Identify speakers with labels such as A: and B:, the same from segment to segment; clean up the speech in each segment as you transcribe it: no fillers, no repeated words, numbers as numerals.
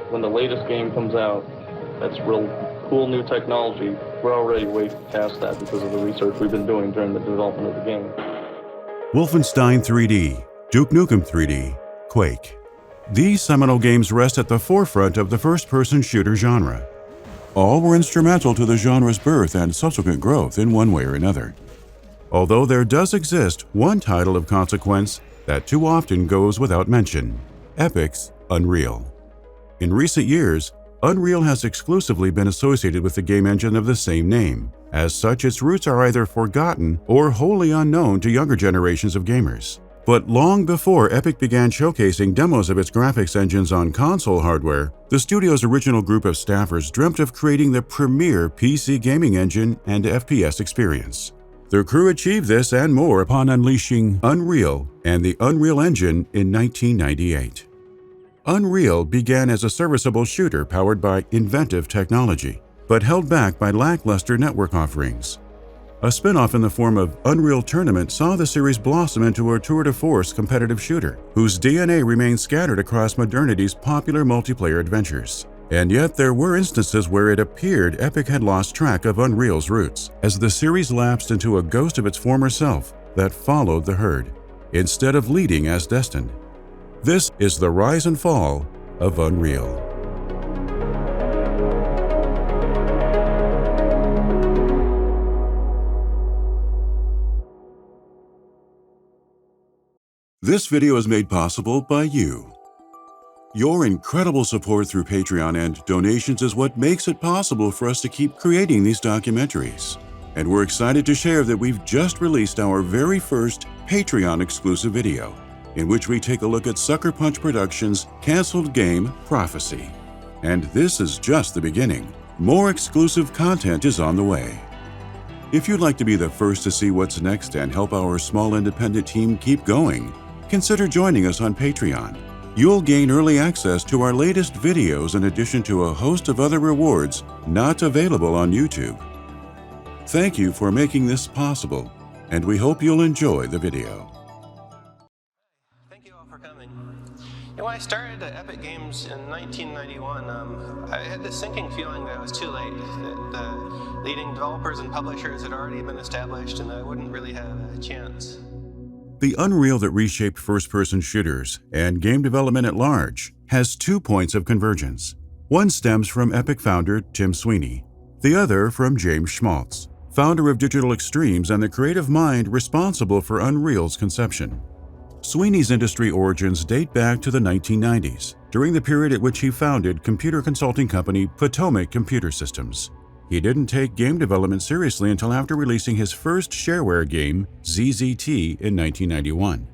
A: when the latest game comes out, that's real cool new technology, we're already way past that because of the research we've been doing during the development of the game.
B: Wolfenstein 3D, Duke Nukem 3D, Quake. These seminal games rest at the forefront of the first-person shooter genre. All were instrumental to the genre's birth and subsequent growth in one way or another. Although there does exist one title of consequence that too often goes without mention, Epic's Unreal. In recent years, Unreal has exclusively been associated with the game engine of the same name. As such, its roots are either forgotten or wholly unknown to younger generations of gamers. But long before Epic began showcasing demos of its graphics engines on console hardware, the studio's original group of staffers dreamt of creating the premier PC gaming engine and FPS experience. Their crew achieved this and more upon unleashing Unreal and the Unreal Engine in 1998. Unreal began as a serviceable shooter powered by inventive technology, but held back by lackluster network offerings. A spin-off in the form of Unreal Tournament saw the series blossom into a tour-de-force competitive shooter, whose DNA remains scattered across modernity's popular multiplayer adventures. And yet there were instances where it appeared Epic had lost track of Unreal's roots, as the series lapsed into a ghost of its former self that followed the herd, instead of leading as destined. This is the rise and fall of Unreal. This video is made possible by you. Your incredible support through Patreon and donations is what makes it possible for us to keep creating these documentaries. And we're excited to share that we've just released our very first Patreon exclusive video, in which we take a look at Sucker Punch Productions' canceled game Prophecy. And this is just the beginning. More exclusive content is on the way. If you'd like to be the first to see what's next and help our small independent team keep going, consider joining us on Patreon. You'll gain early access to our latest videos in addition to a host of other rewards not available on YouTube. Thank you for making this possible, and we hope you'll enjoy the video.
C: Thank you all for coming. When I started at Epic Games in 1991, I had this sinking feeling that it was too late, that the leading developers and publishers had already been established and I wouldn't really have a chance.
B: The Unreal that reshaped first-person shooters and game development at large has 2 points of convergence. One stems from Epic founder Tim Sweeney, the other from James Schmaltz, founder of Digital Extremes and the creative mind responsible for Unreal's conception. Sweeney's industry origins date back to the 1990s, during the period at which he founded computer consulting company Potomac Computer Systems. He didn't take game development seriously until after releasing his first shareware game, ZZT, in 1991.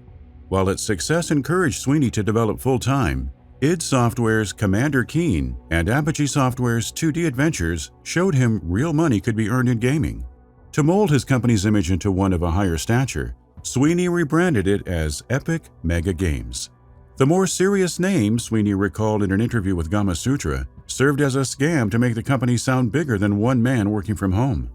B: While its success encouraged Sweeney to develop full-time, id Software's Commander Keen and Apogee Software's 2D Adventures showed him real money could be earned in gaming. To mold his company's image into one of a higher stature, Sweeney rebranded it as Epic MegaGames. The more serious name, Sweeney recalled in an interview with Gama Sutra, served as a scam to make the company sound bigger than one man working from home.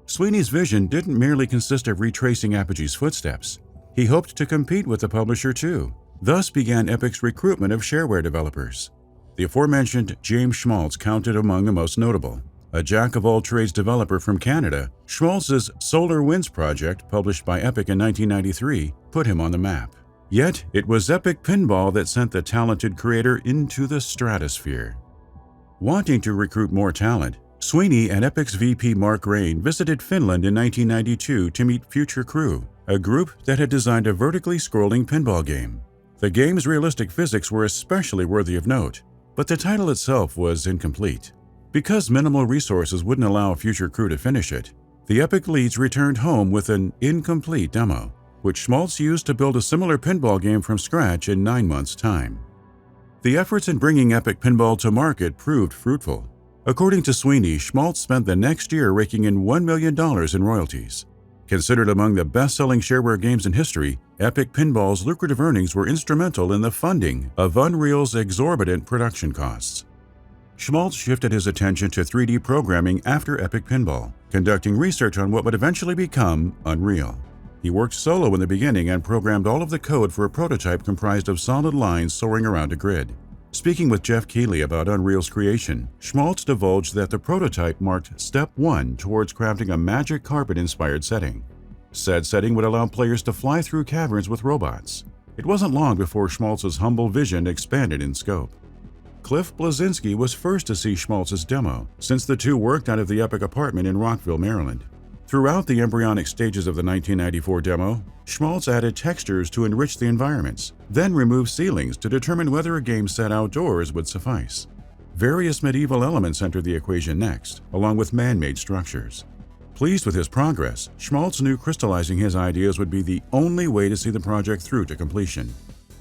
B: Sweeney's vision didn't merely consist of retracing Apogee's footsteps. He hoped to compete with the publisher too. Thus began Epic's recruitment of shareware developers. The aforementioned James Schmaltz counted among the most notable. A jack-of-all-trades developer from Canada, Schmaltz's Solar Winds project, published by Epic in 1993, put him on the map. Yet, it was Epic Pinball that sent the talented creator into the stratosphere. Wanting to recruit more talent, Sweeney and Epic's VP Mark Rein visited Finland in 1992 to meet Future Crew, a group that had designed a vertically scrolling pinball game. The game's realistic physics were especially worthy of note, but the title itself was incomplete. Because minimal resources wouldn't allow Future Crew to finish it, the Epic leads returned home with an incomplete demo, which Schmaltz used to build a similar pinball game from scratch in 9 months' time. The efforts in bringing Epic Pinball to market proved fruitful. According to Sweeney, Schmaltz spent the next year raking in $1 million in royalties. Considered among the best-selling shareware games in history, Epic Pinball's lucrative earnings were instrumental in the funding of Unreal's exorbitant production costs. Schmaltz shifted his attention to 3D programming after Epic Pinball, conducting research on what would eventually become Unreal. He worked solo in the beginning and programmed all of the code for a prototype comprised of solid lines soaring around a grid. Speaking with Jeff Keighley about Unreal's creation, Schmaltz divulged that the prototype marked step one towards crafting a magic carpet-inspired setting. Said setting would allow players to fly through caverns with robots. It wasn't long before Schmaltz's humble vision expanded in scope. Cliff Bleszinski was first to see Schmaltz's demo, since the two worked out of the Epic apartment in Rockville, Maryland. Throughout the embryonic stages of the 1994 demo, Schmaltz added textures to enrich the environments, then removed ceilings to determine whether a game set outdoors would suffice. Various medieval elements entered the equation next, along with man-made structures. Pleased with his progress, Schmaltz knew crystallizing his ideas would be the only way to see the project through to completion.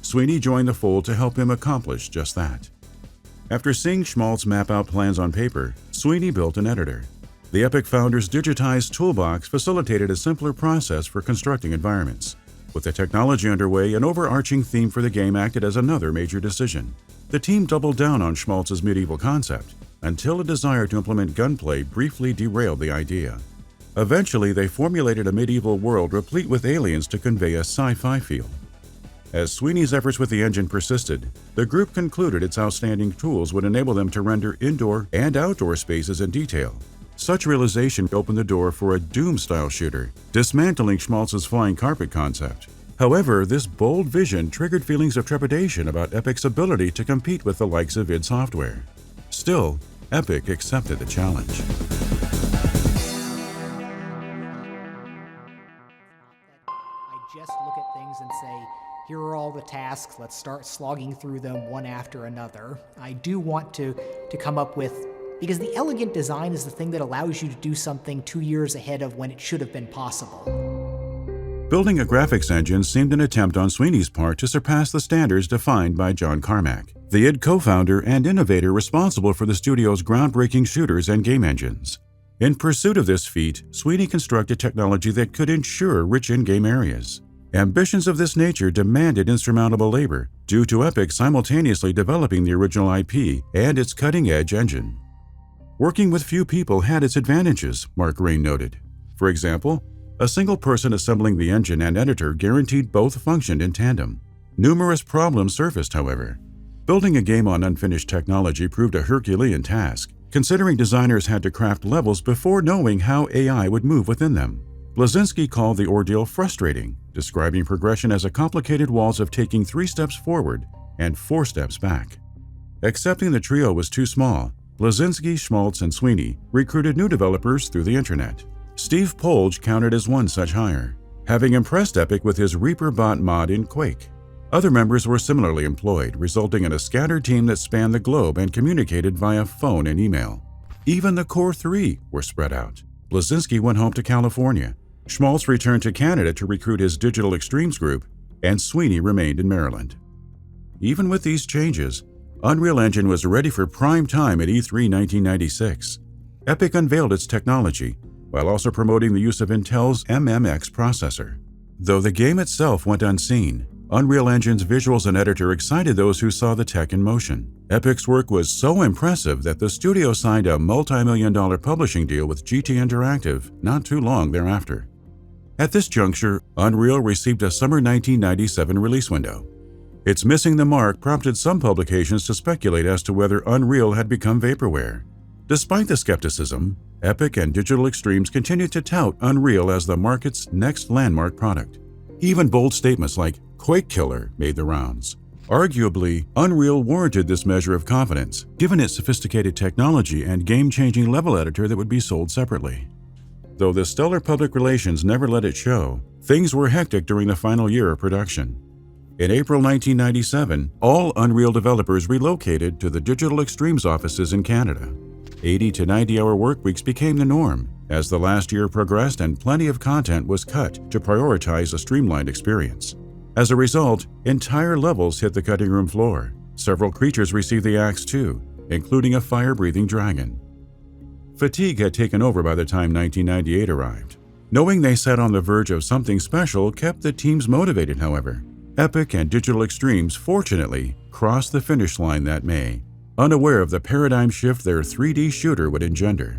B: Sweeney joined the fold to help him accomplish just that. After seeing Schmaltz map out plans on paper, Sweeney built an editor. The Epic founder's digitized toolbox facilitated a simpler process for constructing environments. With the technology underway, an overarching theme for the game acted as another major decision. The team doubled down on Schmaltz's medieval concept, until a desire to implement gunplay briefly derailed the idea. Eventually, they formulated a medieval world replete with aliens to convey a sci-fi feel. As Sweeney's efforts with the engine persisted, the group concluded its outstanding tools would enable them to render indoor and outdoor spaces in detail. Such realization opened the door for a Doom-style shooter, dismantling Schmaltz's flying carpet concept. However, this bold vision triggered feelings of trepidation about Epic's ability to compete with the likes of id Software. Still, Epic accepted the challenge.
D: I just look at things and say, here are all the tasks, let's start slogging through them one after another. I do want to come up with, because the elegant design is the thing that allows you to do something 2 years ahead of when it should have been possible.
B: Building a graphics engine seemed an attempt on Sweeney's part to surpass the standards defined by John Carmack, the id co-founder and innovator responsible for the studio's groundbreaking shooters and game engines. In pursuit of this feat, Sweeney constructed technology that could ensure rich in-game areas. Ambitions of this nature demanded insurmountable labor, due to Epic simultaneously developing the original IP and its cutting-edge engine. Working with few people had its advantages, Mark Rein noted. For example, a single person assembling the engine and editor guaranteed both functioned in tandem. Numerous problems surfaced, however. Building a game on unfinished technology proved a Herculean task, considering designers had to craft levels before knowing how AI would move within them. Bleszinski called the ordeal frustrating, describing progression as a complicated waltz of taking 3 steps forward and 4 steps back. Accepting the trio was too small, Bleszinski, Schmaltz, and Sweeney recruited new developers through the internet. Steve Polge counted as one such hire, having impressed Epic with his Reaper bot mod in Quake. Other members were similarly employed, resulting in a scattered team that spanned the globe and communicated via phone and email. Even the core 3 were spread out. Bleszinski went home to California, Schmaltz returned to Canada to recruit his Digital Extremes group, and Sweeney remained in Maryland. Even with these changes, Unreal Engine was ready for prime time at E3 1996. Epic unveiled its technology, while also promoting the use of Intel's MMX processor. Though the game itself went unseen, Unreal Engine's visuals and editor excited those who saw the tech in motion. Epic's work was so impressive that the studio signed a multi-million-dollar publishing deal with GT Interactive not too long thereafter. At this juncture, Unreal received a summer 1997 release window. Its missing the mark prompted some publications to speculate as to whether Unreal had become vaporware. Despite the skepticism, Epic and Digital Extremes continued to tout Unreal as the market's next landmark product. Even bold statements like Quake Killer made the rounds. Arguably, Unreal warranted this measure of confidence, given its sophisticated technology and game-changing level editor that would be sold separately. Though the stellar public relations never let it show, things were hectic during the final year of production. In April 1997, all Unreal developers relocated to the Digital Extremes offices in Canada. 80 to 90-hour work weeks became the norm as the last year progressed and plenty of content was cut to prioritize a streamlined experience. As a result, entire levels hit the cutting room floor. Several creatures received the axe too, including a fire-breathing dragon. Fatigue had taken over by the time 1998 arrived. Knowing they sat on the verge of something special kept the teams motivated, however. Epic and Digital Extremes, fortunately, crossed the finish line that May, unaware of the paradigm shift their 3D shooter would engender.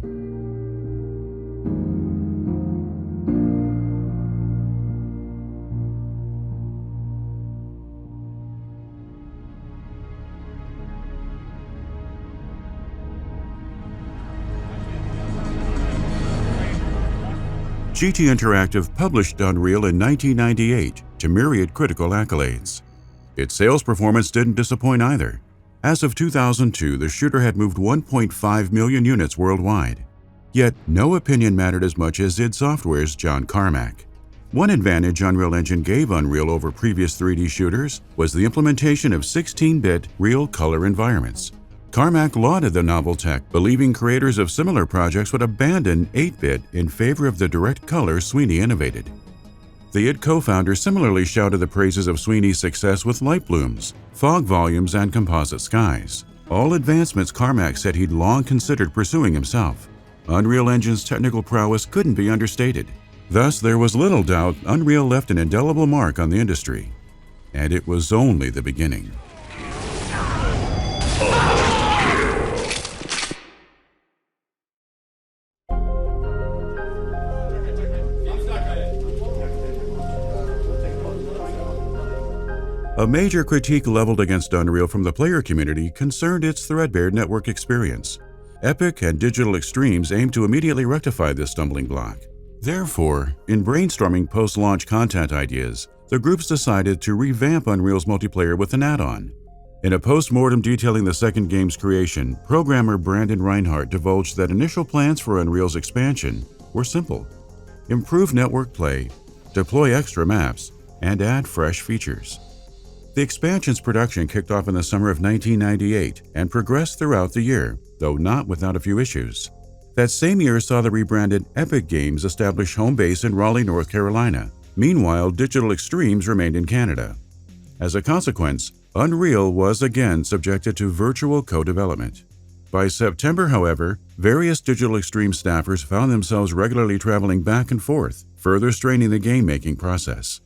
B: GT Interactive published Unreal in 1998 to myriad critical accolades. Its sales performance didn't disappoint either. As of 2002, the shooter had moved 1.5 million units worldwide. Yet, no opinion mattered as much as id Software's John Carmack. One advantage Unreal Engine gave Unreal over previous 3D shooters was the implementation of 16-bit real color environments. Carmack lauded the novel tech, believing creators of similar projects would abandon 8-bit in favor of the direct color Sweeney innovated. The id co-founder similarly shouted the praises of Sweeney's success with light blooms, fog volumes, and composite skies, all advancements Carmack said he'd long considered pursuing himself. Unreal Engine's technical prowess couldn't be understated. Thus, there was little doubt Unreal left an indelible mark on the industry. And it was only the beginning. A major critique leveled against Unreal from the player community concerned its threadbare network experience. Epic and Digital Extremes aimed to immediately rectify this stumbling block. Therefore, in brainstorming post-launch content ideas, the groups decided to revamp Unreal's multiplayer with an add-on. In a post-mortem detailing the second game's creation, programmer Brandon Reinhardt divulged that initial plans for Unreal's expansion were simple: improve network play, deploy extra maps, and add fresh features. The expansion's production kicked off in the summer of 1998 and progressed throughout the year, though not without a few issues. That same year saw the rebranded Epic Games establish home base in Raleigh, North Carolina. Meanwhile, Digital Extremes remained in Canada. As a consequence, Unreal was again subjected to virtual co-development. By September, however, various Digital Extremes staffers found themselves regularly traveling back and forth, further straining the game-making process.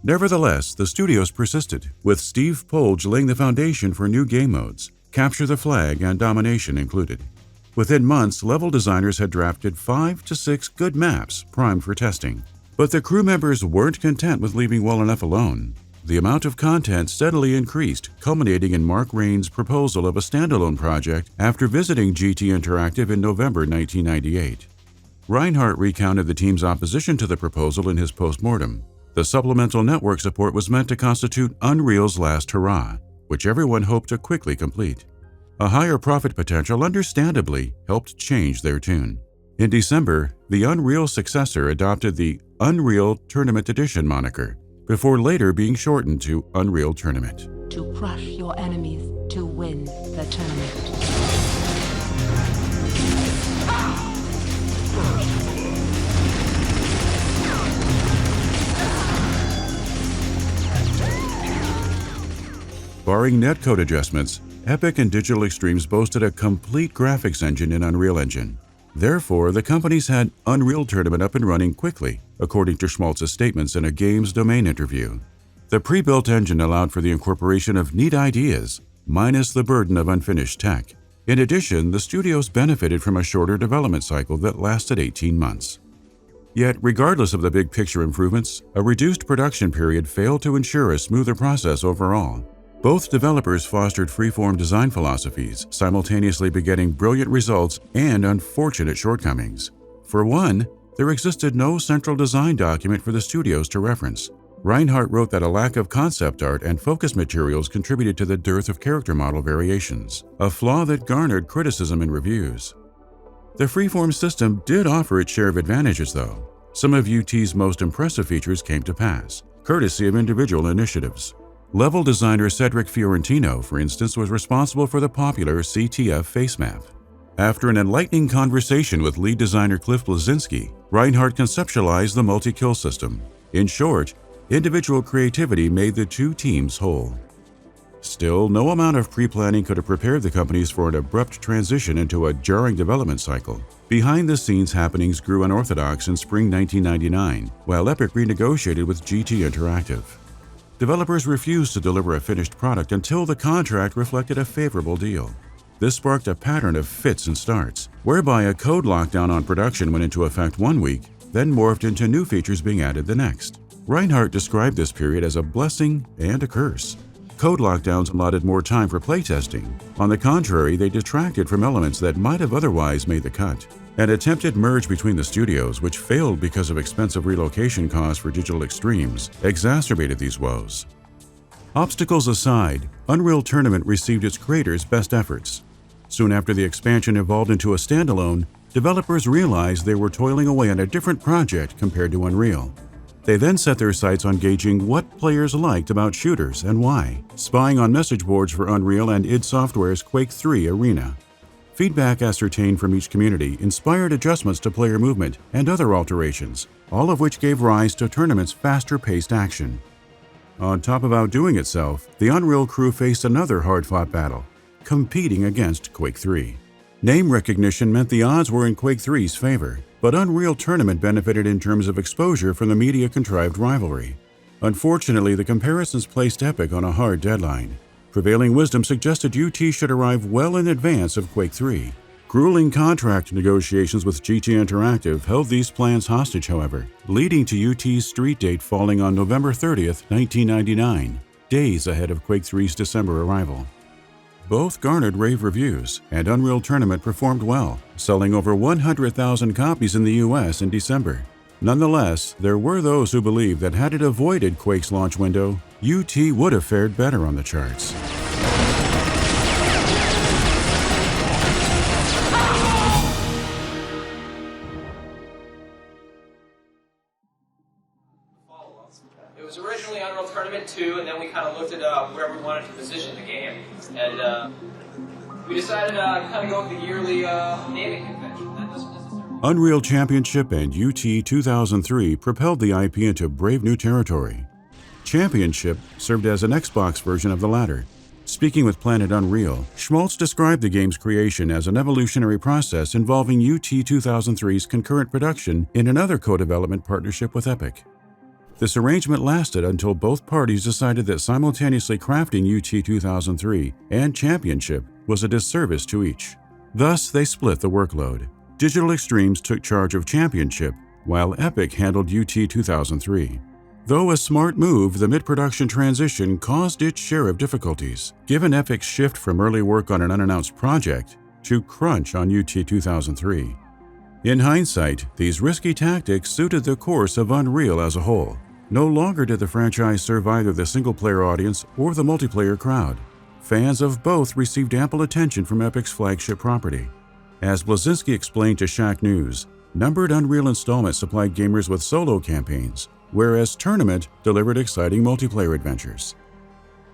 B: Nevertheless, the studios persisted, with Steve Polge laying the foundation for new game modes, Capture the Flag and Domination included. Within months, level designers had drafted 5 to 6 good maps primed for testing. But the crew members weren't content with leaving well enough alone. The amount of content steadily increased, culminating in Mark Rein's proposal of a standalone project after visiting GT Interactive in November 1998. Reinhardt recounted the team's opposition to the proposal in his postmortem. The supplemental network support was meant to constitute Unreal's last hurrah, which everyone hoped to quickly complete. A higher profit potential understandably helped change their tune. In December, the Unreal successor adopted the Unreal Tournament Edition moniker, before later being shortened to Unreal Tournament.
E: To crush your enemies, to win the tournament.
B: Barring netcode adjustments, Epic and Digital Extremes boasted a complete graphics engine in Unreal Engine. Therefore, the companies had Unreal Tournament up and running quickly, according to Schmaltz's statements in a Games Domain interview. The pre-built engine allowed for the incorporation of neat ideas, minus the burden of unfinished tech. In addition, the studios benefited from a shorter development cycle that lasted 18 months. Yet, regardless of the big picture improvements, a reduced production period failed to ensure a smoother process overall. Both developers fostered freeform design philosophies, simultaneously begetting brilliant results and unfortunate shortcomings. For one, there existed no central design document for the studios to reference. Reinhardt wrote that a lack of concept art and focus materials contributed to the dearth of character model variations, a flaw that garnered criticism in reviews. The freeform system did offer its share of advantages, though. Some of UT's most impressive features came to pass, courtesy of individual initiatives. Level designer Cedric Fiorentino, for instance, was responsible for the popular CTF face map. After an enlightening conversation with lead designer Cliff Blazinski, Reinhardt conceptualized the multi-kill system. In short, individual creativity made the two teams whole. Still, no amount of pre-planning could have prepared the companies for an abrupt transition into a jarring development cycle. Behind-the-scenes happenings grew unorthodox in spring 1999, while Epic renegotiated with GT Interactive. Developers refused to deliver a finished product until the contract reflected a favorable deal. This sparked a pattern of fits and starts, whereby a code lockdown on production went into effect one week, then morphed into new features being added the next. Reinhardt described this period as a blessing and a curse. Code lockdowns allotted more time for playtesting. On the contrary, they detracted from elements that might have otherwise made the cut. An attempted merge between the studios, which failed because of expensive relocation costs for Digital Extremes, exacerbated these woes. Obstacles aside, Unreal Tournament received its creators' best efforts. Soon after the expansion evolved into a standalone, developers realized they were toiling away on a different project compared to Unreal. They then set their sights on gauging what players liked about shooters and why, spying on message boards for Unreal and id Software's Quake 3 Arena. Feedback ascertained from each community inspired adjustments to player movement and other alterations, all of which gave rise to Tournament's faster-paced action. On top of outdoing itself, the Unreal crew faced another hard-fought battle, competing against Quake 3. Name recognition meant the odds were in Quake 3's favor, but Unreal Tournament benefited in terms of exposure from the media-contrived rivalry. Unfortunately, the comparisons placed Epic on a hard deadline. Prevailing wisdom suggested UT should arrive well in advance of Quake 3. Grueling contract negotiations with GT Interactive held these plans hostage, however, leading to UT's street date falling on November 30th, 1999, days ahead of Quake 3's December arrival. Both garnered rave reviews, and Unreal Tournament performed well, selling over 100,000 copies in the US in December. Nonetheless, there were those who believed that had it avoided Quake's launch window, UT would have fared better on the charts.
F: It was originally Unreal Tournament 2, and then we kind of looked at where we wanted to position the game, and we decided to kind of go with the yearly naming convention. That doesn't necessarily...
B: Unreal Championship and UT2003 propelled the IP into brave new territory. Championship served as an Xbox version of the latter. Speaking with Planet Unreal, Schmaltz described the game's creation as an evolutionary process involving UT2003's concurrent production in another co-development partnership with Epic. This arrangement lasted until both parties decided that simultaneously crafting UT2003 and Championship was a disservice to each. Thus, they split the workload. Digital Extremes took charge of Championship, while Epic handled UT2003. Though a smart move, the mid-production transition caused its share of difficulties, given Epic's shift from early work on an unannounced project to crunch on UT2003. In hindsight, these risky tactics suited the course of Unreal as a whole. No longer did the franchise serve either the single-player audience or the multiplayer crowd. Fans of both received ample attention from Epic's flagship property. As Blazinski explained to Shack News, numbered Unreal installments supplied gamers with solo campaigns, whereas Tournament delivered exciting multiplayer adventures.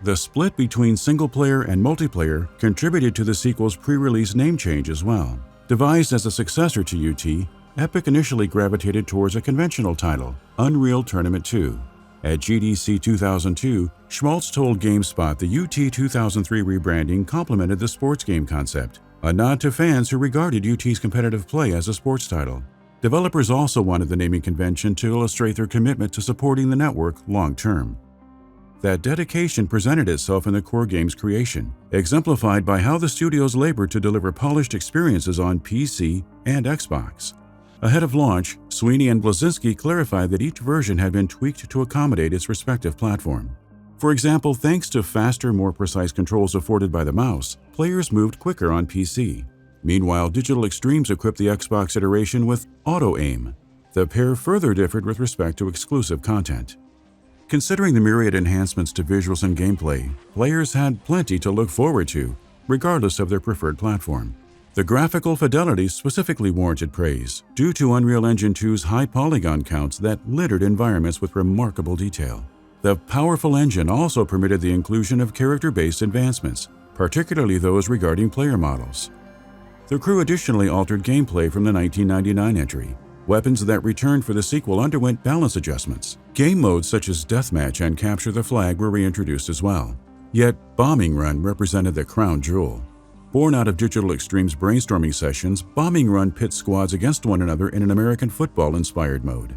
B: The split between single-player and multiplayer contributed to the sequel's pre-release name change as well. Devised as a successor to UT, Epic initially gravitated towards a conventional title, Unreal Tournament 2. At GDC 2002, Schmaltz told GameSpot the UT2003 rebranding complemented the sports game concept, a nod to fans who regarded UT's competitive play as a sports title. Developers also wanted the naming convention to illustrate their commitment to supporting the network long-term. That dedication presented itself in the core game's creation, exemplified by how the studios labored to deliver polished experiences on PC and Xbox. Ahead of launch, Sweeney and Blazinski clarified that each version had been tweaked to accommodate its respective platform. For example, thanks to faster, more precise controls afforded by the mouse, players moved quicker on PC. Meanwhile, Digital Extremes equipped the Xbox iteration with auto-aim. The pair further differed with respect to exclusive content. Considering the myriad enhancements to visuals and gameplay, players had plenty to look forward to, regardless of their preferred platform. The graphical fidelity specifically warranted praise, due to Unreal Engine 2's high polygon counts that littered environments with remarkable detail. The powerful engine also permitted the inclusion of character-based advancements, particularly those regarding player models. The crew additionally altered gameplay from the 1999 entry. Weapons that returned for the sequel underwent balance adjustments. Game modes such as Deathmatch and Capture the Flag were reintroduced as well. Yet, Bombing Run represented the crown jewel. Born out of Digital Extreme's brainstorming sessions, Bombing Run pits squads against one another in an American football-inspired mode.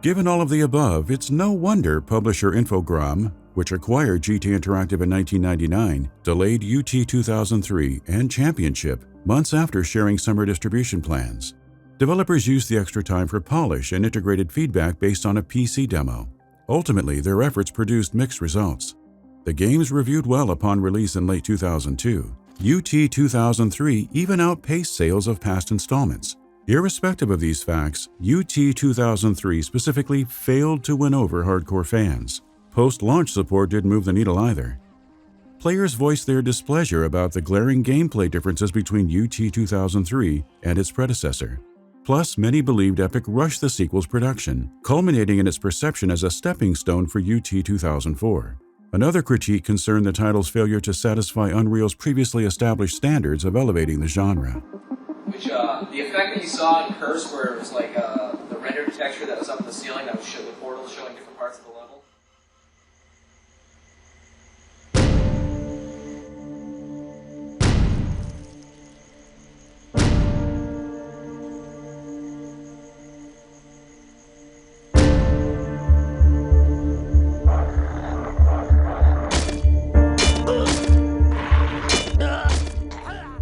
B: Given all of the above, it's no wonder publisher Infogrames, which acquired GT Interactive in 1999, delayed UT2003 and Championship months after sharing summer distribution plans. Developers used the extra time for polish and integrated feedback based on a PC demo. Ultimately, their efforts produced mixed results. The games reviewed well upon release in late 2002. UT2003 even outpaced sales of past installments, Irrespective of these facts, UT2003 specifically failed to win over hardcore fans. Post-launch support didn't move the needle either. Players voiced their displeasure about the glaring gameplay differences between UT2003 and its predecessor. Plus, many believed Epic rushed the sequel's production, culminating in its perception as a stepping stone for UT2004. Another critique concerned the title's failure to satisfy Unreal's previously established standards of elevating the genre.
F: Which, the effect that you saw in Curse, where it was like the rendered texture that was up in the ceiling that was the portals showing different parts of the level.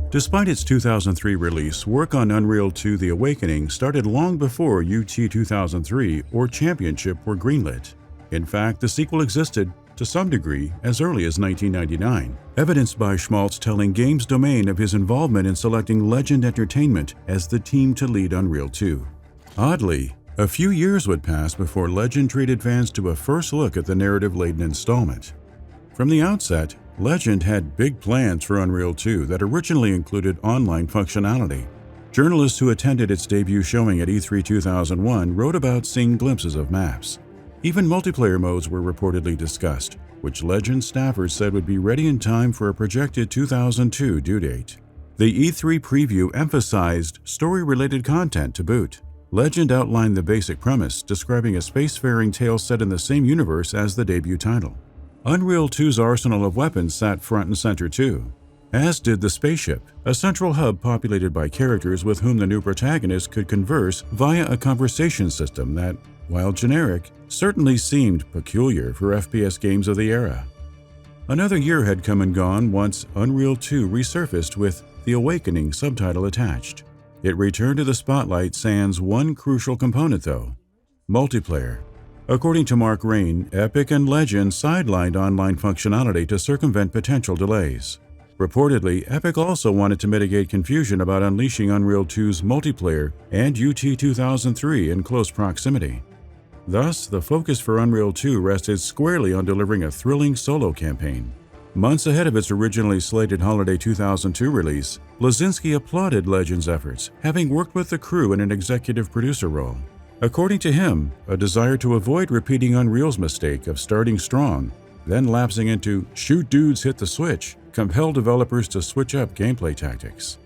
B: Despite its 2003 release, work on Unreal 2: The Awakening started long before UT2003 or Championship were greenlit. In fact, the sequel existed, to some degree, as early as 1999, evidenced by Schmaltz telling Games Domain of his involvement in selecting Legend Entertainment as the team to lead Unreal 2. Oddly, a few years would pass before Legend treated fans to a first look at the narrative-laden installment. From the outset, Legend had big plans for Unreal 2 that originally included online functionality. Journalists who attended its debut showing at E3 2001 wrote about seeing glimpses of maps. Even multiplayer modes were reportedly discussed, which Legend staffers said would be ready in time for a projected 2002 due date. The E3 preview emphasized story-related content to boot. Legend outlined the basic premise, describing a spacefaring tale set in the same universe as the debut title. Unreal 2's arsenal of weapons sat front and center too, as did the spaceship, a central hub populated by characters with whom the new protagonist could converse via a conversation system that, while generic, certainly seemed peculiar for FPS games of the era. Another year had come and gone once Unreal 2 resurfaced with The Awakening subtitle attached. It returned to the spotlight sans one crucial component though: multiplayer. According to Mark Rein, Epic and Legend sidelined online functionality to circumvent potential delays. Reportedly, Epic also wanted to mitigate confusion about unleashing Unreal 2's multiplayer and UT2003 in close proximity. Thus, the focus for Unreal 2 rested squarely on delivering a thrilling solo campaign. Months ahead of its originally slated holiday 2002 release, Blazinski applauded Legend's efforts, having worked with the crew in an executive producer role. According to him, a desire to avoid repeating Unreal's mistake of starting strong, then lapsing into "shoot dudes, hit the switch," compelled developers to switch up gameplay tactics.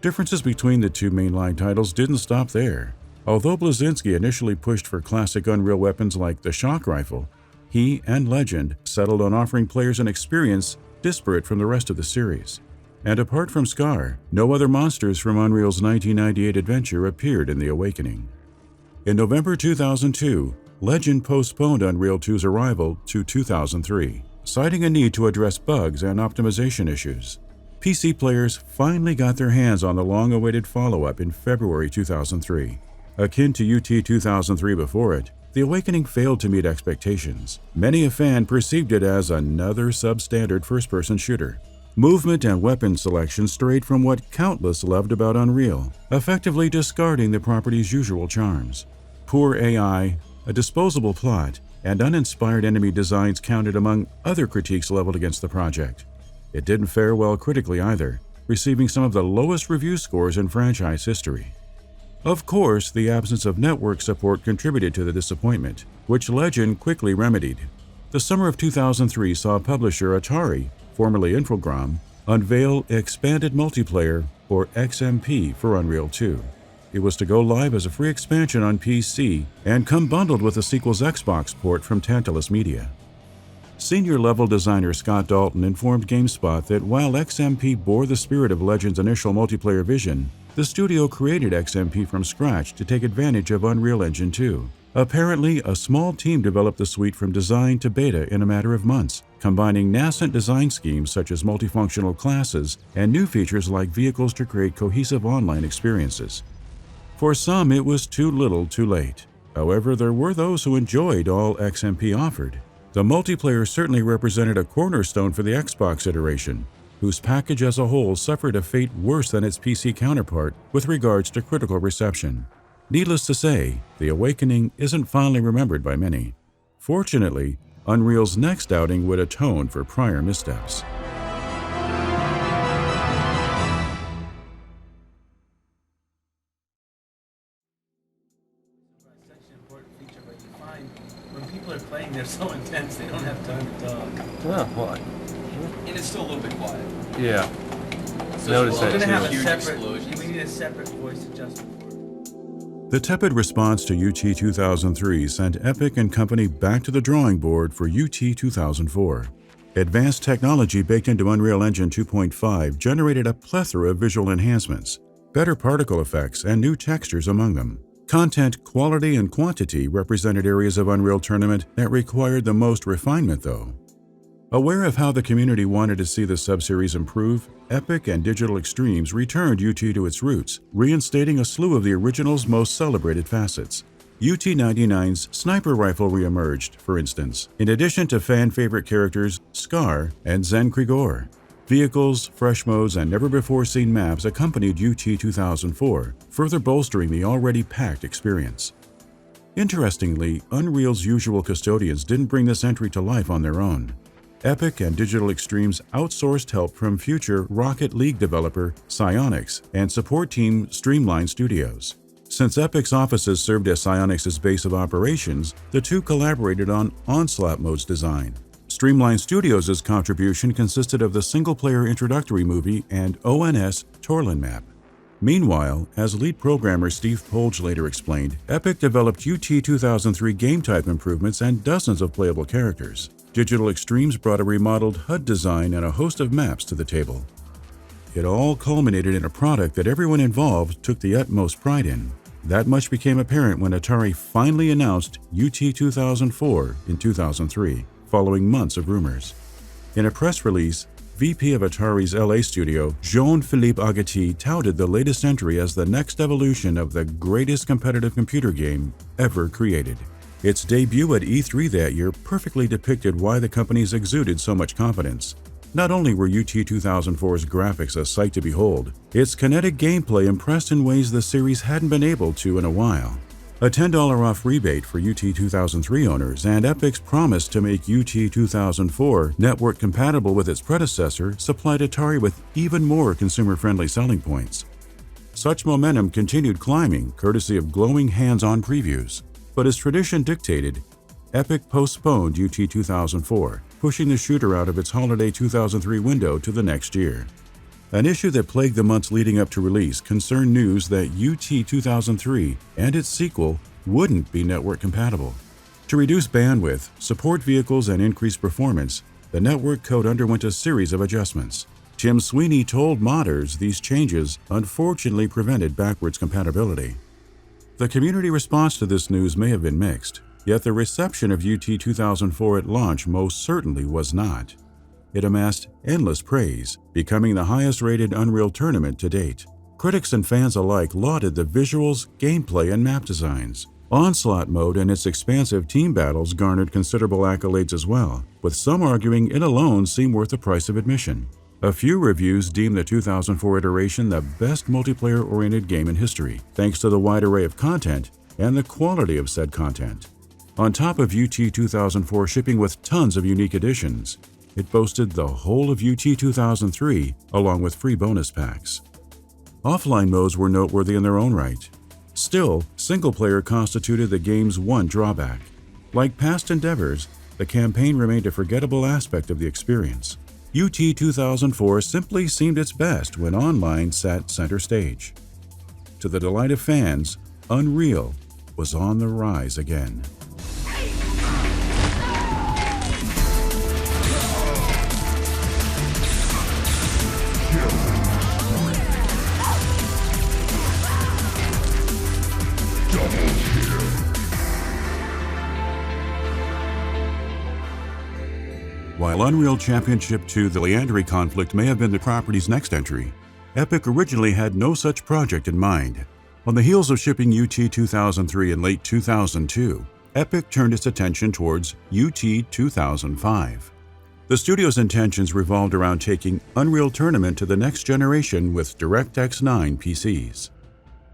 B: Differences between the two mainline titles didn't stop there. Although Blazinski initially pushed for classic Unreal weapons like the shock rifle, he and Legend settled on offering players an experience disparate from the rest of the series. And apart from Scar, no other monsters from Unreal's 1998 adventure appeared in The Awakening. In November 2002, Legend postponed Unreal 2's arrival to 2003, citing a need to address bugs and optimization issues. PC players finally got their hands on the long-awaited follow-up in February 2003. Akin to UT2003 before it, The Awakening failed to meet expectations. Many a fan perceived it as another substandard first-person shooter. Movement and weapon selection strayed from what countless loved about Unreal, effectively discarding the property's usual charms. Poor AI, a disposable plot, and uninspired enemy designs counted among other critiques leveled against the project. It didn't fare well critically either, receiving some of the lowest review scores in franchise history. Of course, the absence of network support contributed to the disappointment, which Legend quickly remedied. The summer of 2003 saw publisher Atari, formerly Infogrames, unveil expanded multiplayer, or XMP, for Unreal 2. It was to go live as a free expansion on PC and come bundled with the sequel's Xbox port from Tantalus Media. Senior level designer Scott Dalton informed GameSpot that while XMP bore the spirit of Legend's initial multiplayer vision, the studio created XMP from scratch to take advantage of Unreal Engine 2. Apparently, a small team developed the suite from design to beta in a matter of months, combining nascent design schemes such as multifunctional classes and new features like vehicles to create cohesive online experiences. For some, it was too little too late. However, there were those who enjoyed all XMP offered. The multiplayer certainly represented a cornerstone for the Xbox iteration. whose package as a whole suffered a fate worse than its PC counterpart with regards to critical reception. Needless to say, the awakening isn't fondly remembered by many. Fortunately, Unreal's next outing would atone for prior missteps.
G: When people are playing, they're so intense, they don't have time to talk.
H: Oh, well,
F: And it's still a little bit quiet.
H: yeah.
F: So
H: Notice
G: We're
H: that
G: gonna have
H: too.
G: a
F: Huge
G: separate.
F: explosions.
G: We need a separate voice adjustment for it.
B: The tepid response to UT2003 sent Epic and company back to the drawing board for UT2004. Advanced technology baked into Unreal Engine 2.5 generated a plethora of visual enhancements, better particle effects, and new textures among them. Content quality and quantity represented areas of Unreal Tournament that required the most refinement, though. Aware of how the community wanted to see the subseries improve, Epic and Digital Extremes returned UT to its roots, reinstating a slew of the original's most celebrated facets. UT99's sniper rifle reemerged, for instance, in addition to fan-favorite characters Scar and Zen Krigor. Vehicles, fresh modes, and never-before-seen maps accompanied UT2004, further bolstering the already packed experience. Interestingly, Unreal's usual custodians didn't bring this entry to life on their own. Epic and Digital Extremes outsourced help from future Rocket League developer Psyonix and support team Streamline Studios. Since Epic's offices served as Psyonix's base of operations, the two collaborated on Onslaught mode's design. Streamline Studios' contribution consisted of the single-player introductory movie and ONS Torlin map. Meanwhile, as lead programmer Steve Polge later explained, Epic developed UT2003 game-type improvements and dozens of playable characters. Digital Extremes brought a remodeled HUD design and a host of maps to the table. It all culminated in a product that everyone involved took the utmost pride in. That much became apparent when Atari finally announced UT2004 in 2003, following months of rumors. In a press release, VP of Atari's LA studio, Jean-Philippe Agati, touted the latest entry as the next evolution of the greatest competitive computer game ever created. Its debut at E3 that year perfectly depicted why the companies exuded so much confidence. Not only were UT2004's graphics a sight to behold, its kinetic gameplay impressed in ways the series hadn't been able to in a while. A $10 off rebate for UT2003 owners and Epic's promise to make UT2004 network compatible with its predecessor supplied Atari with even more consumer-friendly selling points. Such momentum continued climbing courtesy of glowing hands-on previews. But as tradition dictated, Epic postponed UT2004, pushing the shooter out of its holiday 2003 window to the next year. An issue that plagued the months leading up to release concerned news that UT2003 and its sequel wouldn't be network compatible. To reduce bandwidth, support vehicles, and increase performance, the network code underwent a series of adjustments. Tim Sweeney told modders these changes unfortunately prevented backwards compatibility. The community response to this news may have been mixed, yet the reception of UT2004 at launch most certainly was not. It amassed endless praise, becoming the highest-rated Unreal Tournament to date. Critics and fans alike lauded the visuals, gameplay, and map designs. Onslaught mode and its expansive team battles garnered considerable accolades as well, with some arguing it alone seemed worth the price of admission. A few reviews deemed the 2004 iteration the best multiplayer-oriented game in history, thanks to the wide array of content and the quality of said content. On top of UT2004 shipping with tons of unique additions, it boasted the whole of UT2003 along with free bonus packs. Offline modes were noteworthy in their own right. Still, single-player constituted the game's one drawback. Like past endeavors, the campaign remained a forgettable aspect of the experience. UT2004 simply seemed its best when online sat center stage. To the delight of fans, Unreal was on the rise again. While Unreal Championship 2 The Leandry Conflict may have been the property's next entry, Epic originally had no such project in mind. On the heels of shipping UT2003 in late 2002, Epic turned its attention towards UT2005. The studio's intentions revolved around taking Unreal Tournament to the next generation with DirectX 9 PCs.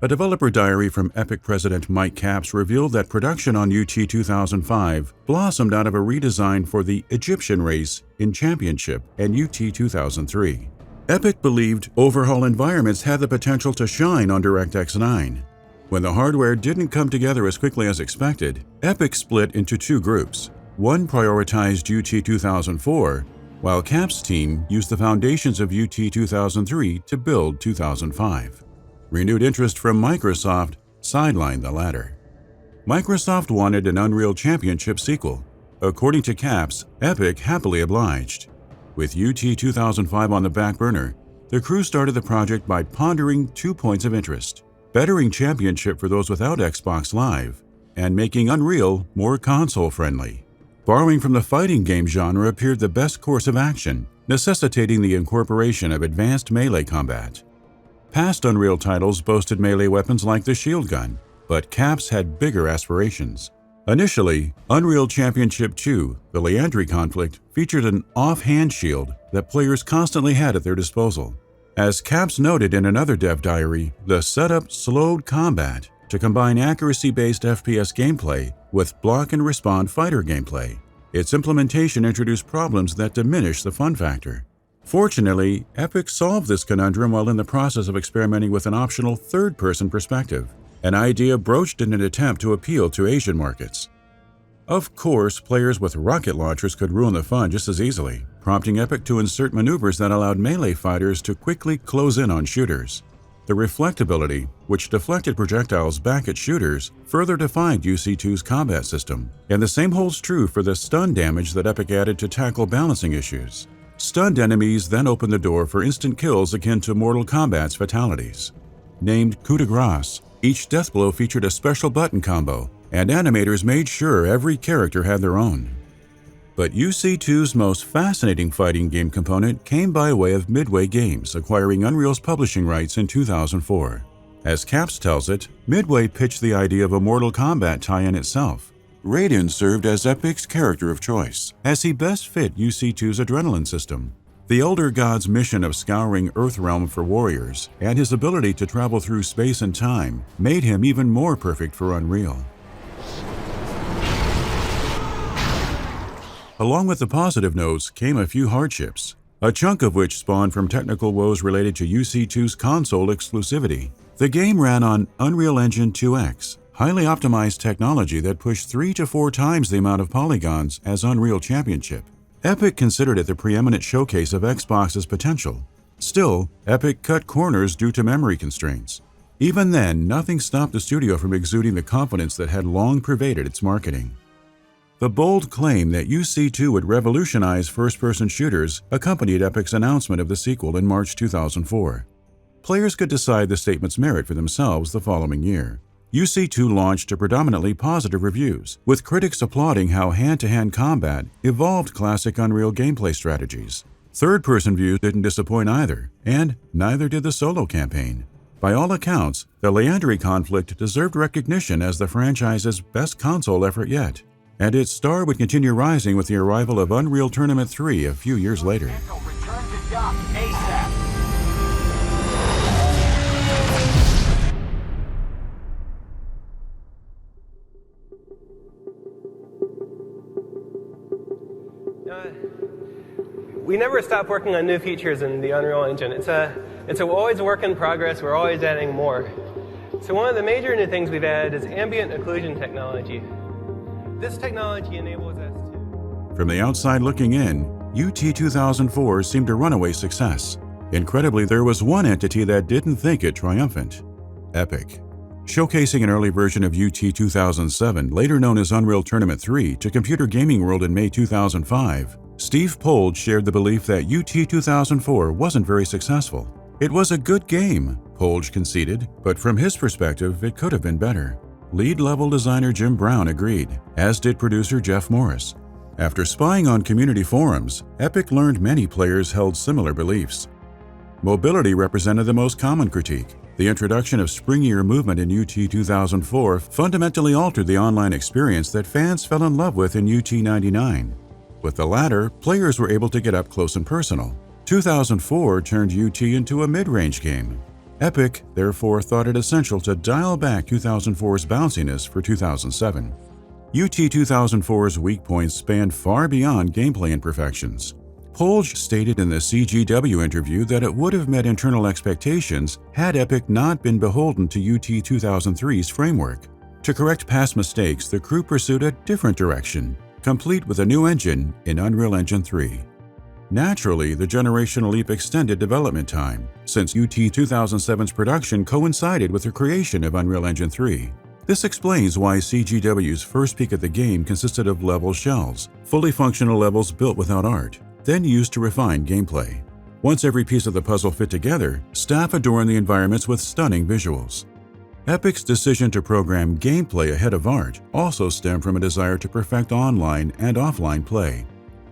B: A developer diary from Epic president Mike Capps revealed that production on UT2005 blossomed out of a redesign for the Egyptian race in Championship and UT2003. Epic believed overhaul environments had the potential to shine on DirectX 9. When the hardware didn't come together as quickly as expected, Epic split into two groups. One prioritized UT2004, while Capps' team used the foundations of UT2003 to build 2005. Renewed interest from Microsoft sidelined the latter. Microsoft wanted an Unreal Championship sequel. According to Capps, Epic happily obliged. With UT2005 on the back burner, the crew started the project by pondering 2 points of interest: bettering Championship for those without Xbox Live, and making Unreal more console-friendly. Borrowing from the fighting game genre appeared the best course of action, necessitating the incorporation of advanced melee combat. Past Unreal titles boasted melee weapons like the shield gun, but Capps had bigger aspirations. Initially, Unreal Championship 2, the Leandri conflict, featured an off-hand shield that players constantly had at their disposal. As Capps noted in another dev diary, the setup slowed combat to combine accuracy-based FPS gameplay with block-and-respond fighter gameplay. Its implementation introduced problems that diminished the fun factor. Fortunately, Epic solved this conundrum while in the process of experimenting with an optional third-person perspective, an idea broached in an attempt to appeal to Asian markets. Of course, players with rocket launchers could ruin the fun just as easily, prompting Epic to insert maneuvers that allowed melee fighters to quickly close in on shooters. The reflectability, which deflected projectiles back at shooters, further defined UC2's combat system, and the same holds true for the stun damage that Epic added to tackle balancing issues. Stunned enemies then opened the door for instant kills akin to Mortal Kombat's fatalities. Named coup de grace, each death blow featured a special button combo, and animators made sure every character had their own. But UC2's most fascinating fighting game component came by way of Midway Games acquiring Unreal's publishing rights in 2004. As Capps tells it, Midway pitched the idea of a Mortal Kombat tie-in itself. Raiden served as Epic's character of choice, as he best fit UC2's adrenaline system. The Elder God's mission of scouring Earthrealm for warriors, and his ability to travel through space and time, made him even more perfect for Unreal. Along with the positive notes came a few hardships, a chunk of which spawned from technical woes related to UC2's console exclusivity. The game ran on Unreal Engine 2X, highly optimized technology that pushed 3 to 4 times the amount of polygons as Unreal Championship. Epic considered it the preeminent showcase of Xbox's potential. Still, Epic cut corners due to memory constraints. Even then, nothing stopped the studio from exuding the confidence that had long pervaded its marketing. The bold claim that UC2 would revolutionize first-person shooters accompanied Epic's announcement of the sequel in March 2004. Players could decide the statement's merit for themselves the following year. UC2 launched to predominantly positive reviews, with critics applauding how hand-to-hand combat evolved classic Unreal gameplay strategies. Third-person views didn't disappoint either, and neither did the solo campaign. By all accounts, the Leandri conflict deserved recognition as the franchise's best console effort yet, and its star would continue rising with the arrival of Unreal Tournament 3 a few years later.
C: We never stop working on new features in the Unreal Engine. It's always a work in progress. We're always adding more. So one of the major new things we've added is ambient occlusion technology. This technology enables us to...
B: From the outside looking in, UT2004 seemed a runaway success. Incredibly, there was one entity that didn't think it triumphant: Epic. Showcasing an early version of UT2007, later known as Unreal Tournament 3, to Computer Gaming World in May 2005, Steve Polge shared the belief that UT2004 wasn't very successful. It was a good game, Polge conceded, but from his perspective, it could have been better. Lead-level designer Jim Brown agreed, as did producer Jeff Morris. After spying on community forums, Epic learned many players held similar beliefs. Mobility represented the most common critique. The introduction of springier movement in UT2004 fundamentally altered the online experience that fans fell in love with in UT99. With the latter, players were able to get up close and personal. 2004 turned UT into a mid-range game. Epic, therefore, thought it essential to dial back 2004's bounciness for 2007. UT 2004's weak points spanned far beyond gameplay imperfections. Polge stated in the CGW interview that it would have met internal expectations had Epic not been beholden to UT 2003's framework. To correct past mistakes, the crew pursued a different direction, complete with a new engine in Unreal Engine 3. Naturally, the generational leap extended development time, since UT 2007's production coincided with the creation of Unreal Engine 3. This explains why CGW's first peek at the game consisted of level shells, fully functional levels built without art, then used to refine gameplay. Once every piece of the puzzle fit together, staff adorned the environments with stunning visuals. Epic's decision to program gameplay ahead of art also stemmed from a desire to perfect online and offline play.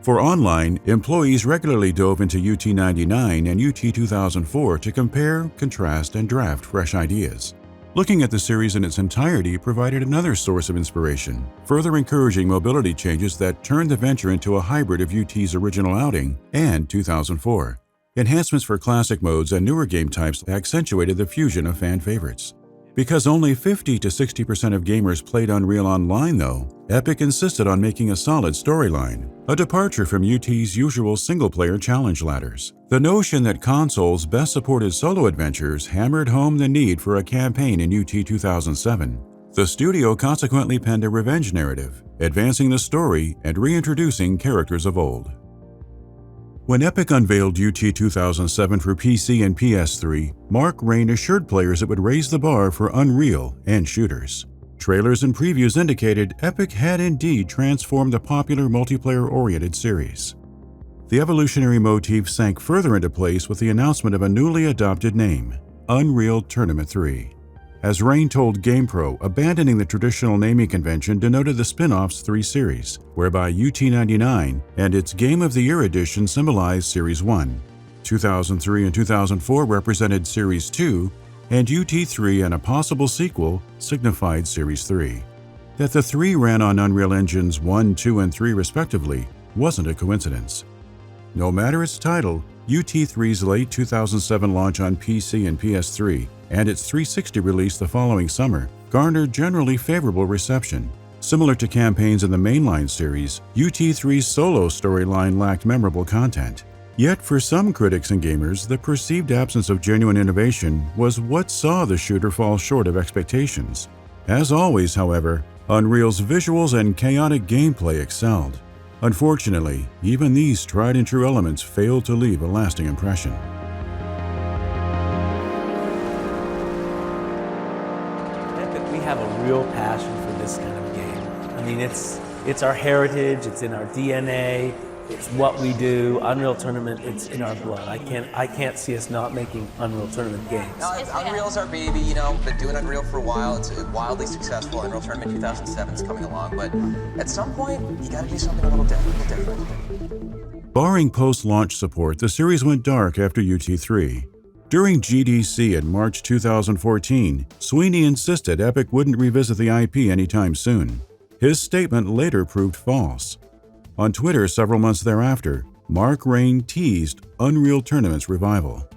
B: For online, employees regularly dove into UT99 and UT 2004 to compare, contrast, and draft fresh ideas. Looking at the series in its entirety provided another source of inspiration, further encouraging mobility changes that turned the venture into a hybrid of UT's original outing and 2004. Enhancements for classic modes and newer game types accentuated the fusion of fan favorites. Because only 50 to 60% of gamers played Unreal Online, though, Epic insisted on making a solid storyline, a departure from UT's usual single-player challenge ladders. The notion that consoles best supported solo adventures hammered home the need for a campaign in UT 2007. The studio consequently penned a revenge narrative, advancing the story and reintroducing characters of old. When Epic unveiled UT 2007 for PC and PS3, Rein assured players it would raise the bar for Unreal and shooters. Trailers and previews indicated Epic had indeed transformed the popular multiplayer-oriented series. The evolutionary motif sank further into place with the announcement of a newly adopted name, Unreal Tournament 3. As Rein told GamePro, abandoning the traditional naming convention denoted the spin-off's 3 series, whereby UT99 and its Game of the Year edition symbolized Series 1, 2003 and 2004 represented Series 2, and UT3 and a possible sequel signified Series 3. That the 3 ran on Unreal Engines 1, 2, and 3 respectively wasn't a coincidence. No matter its title, UT3's late 2007 launch on PC and PS3 and its 360 release the following summer garnered generally favorable reception. Similar to campaigns in the mainline series, UT3's solo storyline lacked memorable content. Yet for some critics and gamers, the perceived absence of genuine innovation was what saw the shooter fall short of expectations. As always, however, Unreal's visuals and chaotic gameplay excelled. Unfortunately, even these tried-and-true elements failed to leave a lasting impression.
H: We have a real passion for this kind of game. I mean, it's our heritage, it's in our DNA, it's what we do. Unreal Tournament, it's in our blood. I can't see us not making Unreal Tournament games.
I: No, Unreal's our baby, you know, been doing Unreal for a while. It's wildly successful. Unreal Tournament 2007 is coming along, but at some point, you gotta do something a little different.
B: Barring post-launch support, the series went dark after UT3. During GDC in March 2014, Sweeney insisted Epic wouldn't revisit the IP anytime soon. His statement later proved false. On Twitter several months thereafter, Rein teased Unreal Tournament's revival.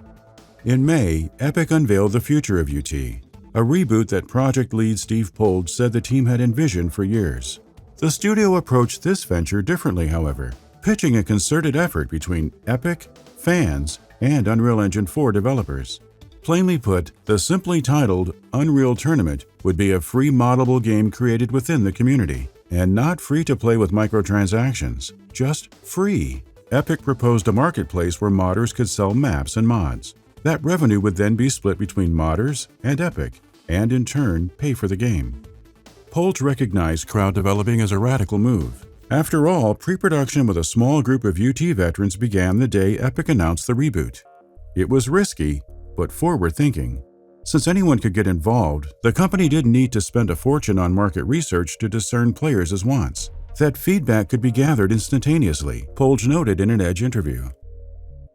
B: In May, Epic unveiled the future of UT, a reboot that project lead Steve Polge said the team had envisioned for years. The studio approached this venture differently, however, pitching a concerted effort between Epic, fans, and Unreal Engine 4 developers. Plainly put, the simply titled Unreal Tournament would be a free moddable game created within the community, and not free to play with microtransactions, just free. Epic proposed a marketplace where modders could sell maps and mods. That revenue would then be split between modders and Epic, and in turn pay for the game. Polge recognized crowd developing as a radical move. After all, pre-production with a small group of UT veterans began the day Epic announced the reboot. It was risky, but forward-thinking. Since anyone could get involved, the company didn't need to spend a fortune on market research to discern players' wants. That feedback could be gathered instantaneously, Polge noted in an Edge interview.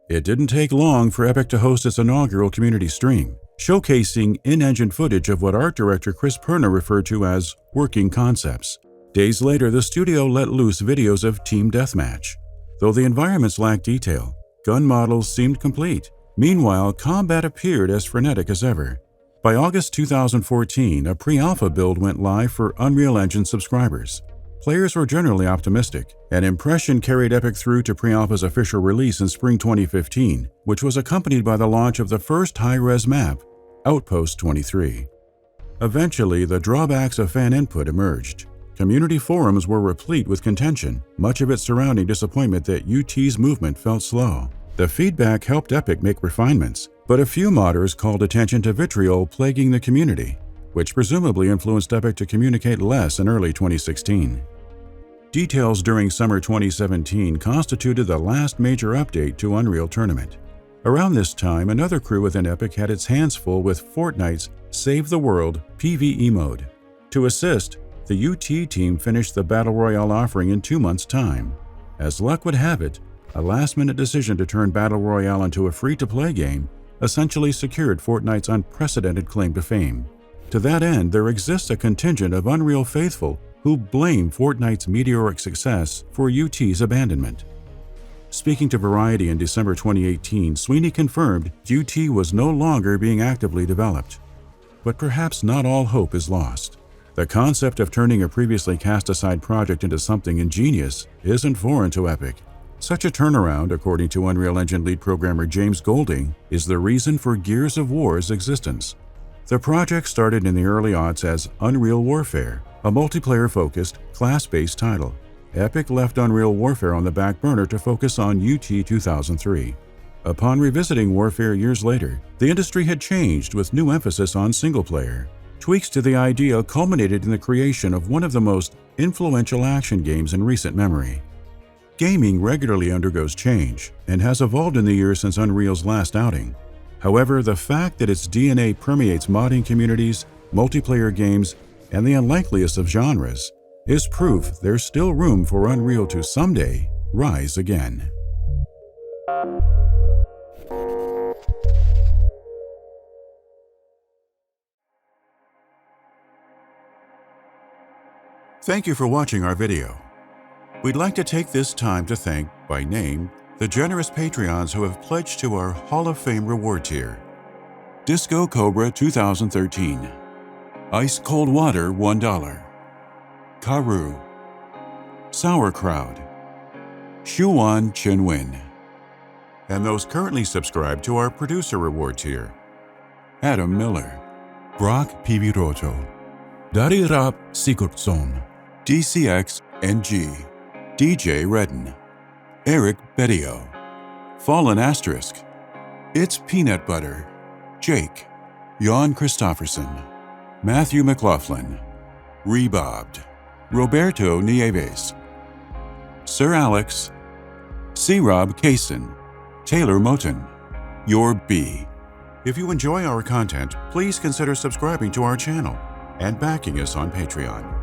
B: It didn't take long for Epic to host its inaugural community stream, showcasing in-engine footage of what art director Chris Perna referred to as working concepts. Days later, the studio let loose videos of Team Deathmatch. Though the environments lacked detail, gun models seemed complete. Meanwhile, combat appeared as frenetic as ever. By August 2014, a pre-alpha build went live for Unreal Engine subscribers. Players were generally optimistic. An impression carried Epic through to pre-alpha's official release in spring 2015, which was accompanied by the launch of the first high-res map, Outpost 23. Eventually, the drawbacks of fan input emerged. Community forums were replete with contention, much of it surrounding disappointment that UT's movement felt slow. The feedback helped Epic make refinements, but a few modders called attention to vitriol plaguing the community, which presumably influenced Epic to communicate less in early 2016. Details during summer 2017 constituted the last major update to Unreal Tournament. Around this time, another crew within Epic had its hands full with Fortnite's Save the World PvE mode. To assist, the UT team finished the Battle Royale offering in 2 months' time. As luck would have it, a last-minute decision to turn Battle Royale into a free-to-play game essentially secured Fortnite's unprecedented claim to fame. To that end, there exists a contingent of Unreal faithful who blame Fortnite's meteoric success for UT's abandonment. Speaking to Variety in December 2018, Sweeney confirmed UT was no longer being actively developed. But perhaps not all hope is lost. The concept of turning a previously cast-aside project into something ingenious isn't foreign to Epic. Such a turnaround, according to Unreal Engine lead programmer James Golding, is the reason for Gears of War's existence. The project started in the early aughts as Unreal Warfare, a multiplayer-focused, class-based title. Epic left Unreal Warfare on the back burner to focus on UT2003. Upon revisiting Warfare years later, the industry had changed with new emphasis on single-player. Tweaks to the idea culminated in the creation of one of the most influential action games in recent memory. Gaming regularly undergoes change and has evolved in the years since Unreal's last outing. However, the fact that its DNA permeates modding communities, multiplayer games, and the unlikeliest of genres is proof there's still room for Unreal to someday rise again. Thank you for watching our video. We'd like to take this time to thank, by name, the generous Patreons who have pledged to our Hall of Fame reward tier. Disco Cobra 2013, Ice Cold Water $1, Karu, Sauerkraut, Shuan Chinwin, and those currently subscribed to our producer reward tier: Adam Miller, Brock Piviroto, Darirap Sigurdsson, DCX NG, DJ Redden, Eric Bedio, Fallen Asterisk, It's Peanut Butter, Jake, Jan Christofferson, Matthew McLaughlin, Rebobbed, Roberto Nieves, Sir Alex, C. Rob Kaysen, Taylor Moten, Your B. If you enjoy our content, please consider subscribing to our channel and backing us on Patreon.